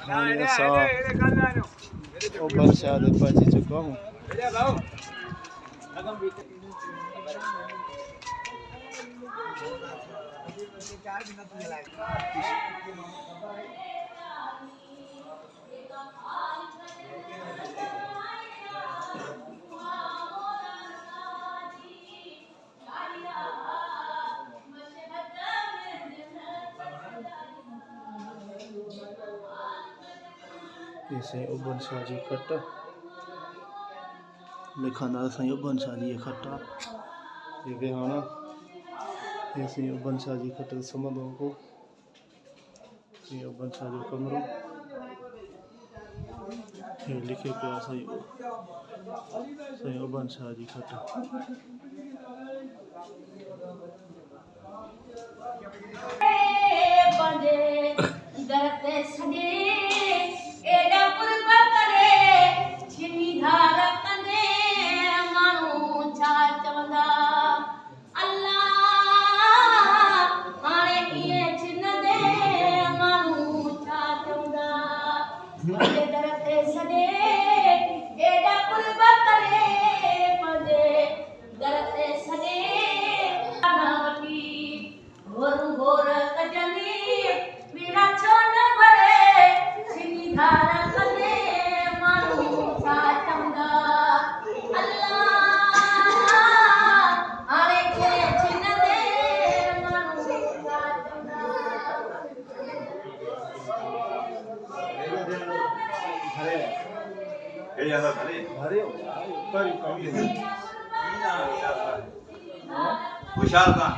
Hanya oban शादी पहुंच चुका हूँ। इसे उबन साजी खट्टा लिखाना सही उबन साजी खट्टा ये बेहाना ऐसे उबन साजी खट्टा समझो को ये उबन साजी कमरों ये लिखे क्या सही उबन साजी खट्टा विशाल का